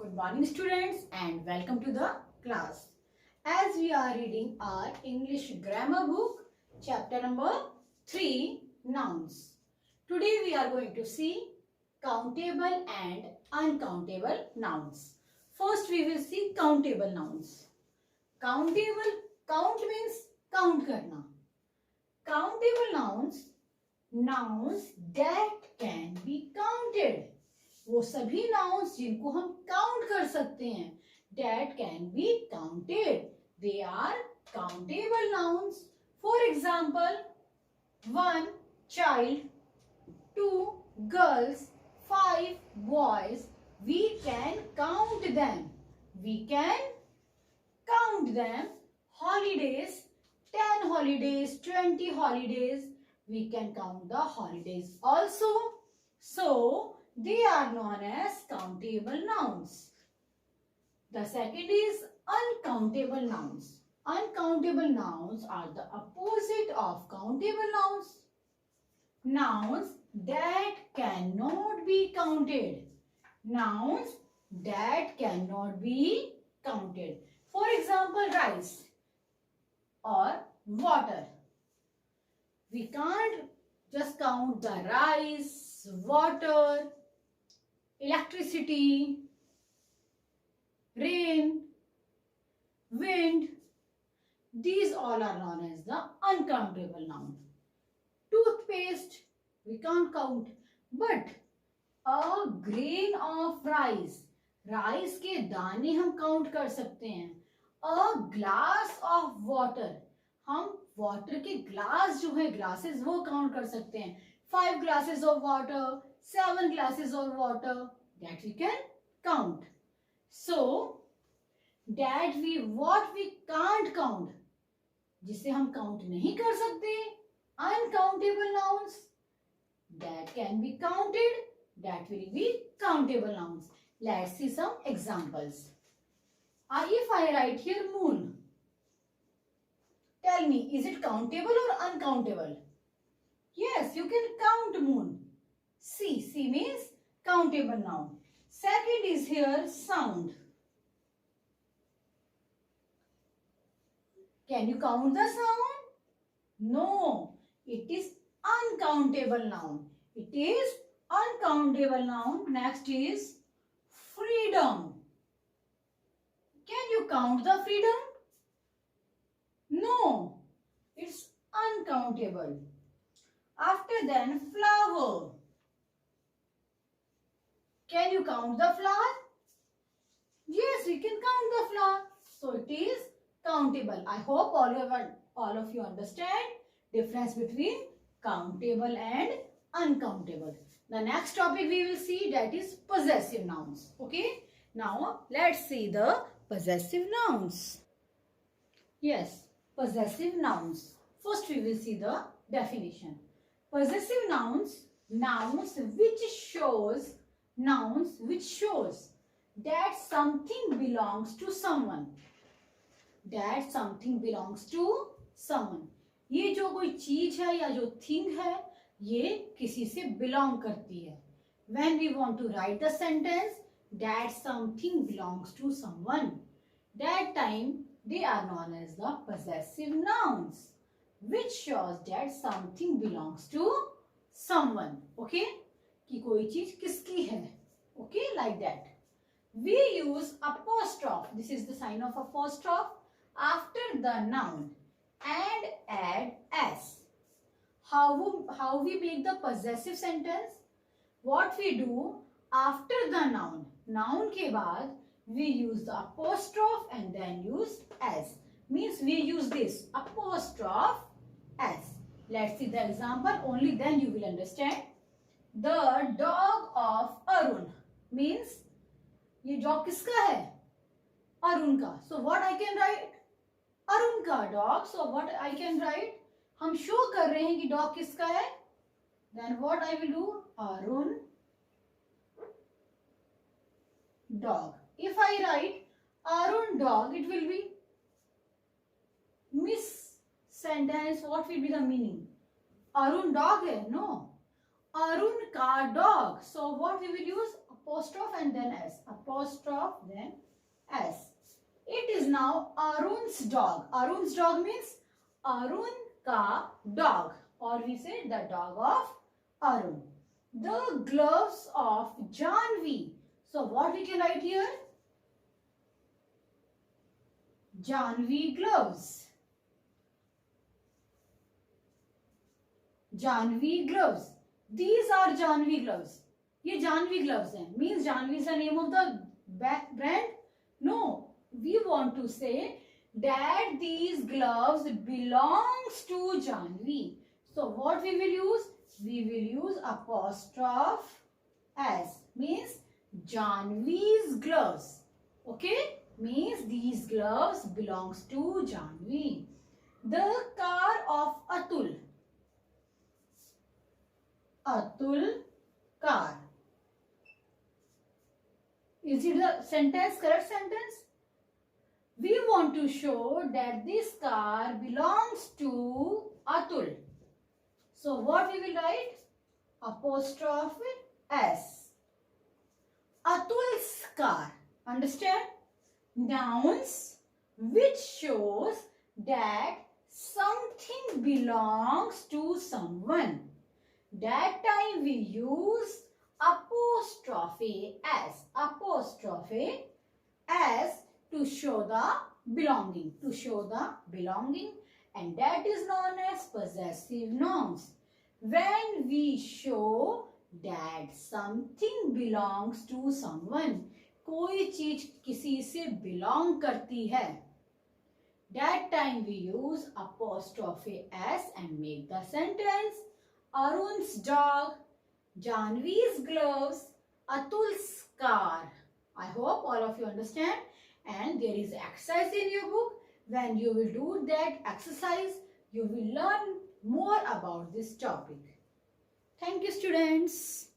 Good morning students and welcome to the class. As we are reading our English grammar book, chapter number 3, nouns. Today we are going to see countable and uncountable nouns. First we will see countable nouns. Countable, count means count karna. Countable nouns, nouns that can be counted. वो सभी nouns जिनको हम count कर सकते हैं, that can be counted. They are countable nouns. For example, 1 child, 2 girls, 5 boys. We can count them. We can count them. Holidays, 10 holidays, 20 holidays. We can count the holidays also. So, they are known as countable nouns. The second is uncountable nouns. Uncountable nouns are the opposite of countable nouns. Nouns that cannot be counted. Nouns that cannot be counted. For example, rice or water. We can't just count the rice, water, electricity, rain, wind. These all are known as the uncountable noun. Toothpaste, we can't count. But a grain of rice, rice के दाने हम count कर सकते हैं. A glass of water, हम water के glass जो है glasses वो count कर सकते हैं. 5 glasses of water, 7 glasses of water, that we can count. So, that what we can't count, जिसे हम count नहीं कर सकते, uncountable nouns, that can be counted, that will be countable nouns. Let's see some examples. If I write here moon, tell me, is it countable or uncountable? Yes, you can count moon. C means countable noun. Second is here sound. Can you count the sound? No, it is uncountable noun. It is uncountable noun. Next is freedom. Can you count the freedom? No, it's uncountable. After then, flower. Can you count the flower? Yes, we can count the flower. So it is countable. I hope all of you understand difference between countable and uncountable. The next topic we will see, that is possessive nouns. Okay. Now let's see the possessive nouns. Yes, possessive nouns. First we will see the definition. Possessive nouns, nouns which shows that something belongs to someone. That something belongs to someone. ये जो कोई चीज है या जो thing है, ये किसी से belong करती है. When we want to write the sentence, that something belongs to someone, that time they are known as the possessive nouns, which shows that something belongs to someone. Okay, कि कोई चीज किसकी है. Okay, like that. We use apostrophe. This is the sign of apostrophe after the noun and add s. How we make the possessive sentence? What we do after the noun. Noun के बाद we use the apostrophe and then use s. Means we use this apostrophe s. Let's see the example. Only then you will understand. The dog of Arun means ये dog किसका है? Arun का. So what I can write? Arun का dog. So what I can write? हम show कर रहे हैं कि dog किसका है. Then what I will do? Arun dog. If I write Arun dog, it will be miss sentence. What will be the meaning? Arun dog है? No. Arun ka dog. So what we will use? Apostrophe and then s. apostrophe, then S. It is now Arun's dog. Arun's dog means Arun ka dog, or we say the dog of Arun. The gloves of Janvi. So what we can write here? Janvi gloves. Janvi gloves. These are Janvi gloves. ये Janvi gloves हैं. Means Janvi is the name of the brand? No. We want to say that these gloves belongs to Janvi. So what we will use? We will use apostrophe S. Means Janvi's gloves. Okay? Means these gloves belongs to Janvi. The car of Atul. Atul car. Is it the sentence, correct sentence? We want to show that this car belongs to Atul. So what we will write? Apostrophe S. Atul's car. Understand? Nouns which shows that something belongs to someone. That time we use apostrophe S. Apostrophe S to show the belonging. To show the belonging, and that is known as possessive nouns. When we show that something belongs to someone, कोई चीज किसी से belong करती है, that time we use apostrophe S and make the sentence Arun's dog, Janvi's gloves, Atul's car. I hope all of you understand, and there is exercise in your book. When you will do that exercise, you will learn more about this topic. Thank you, students.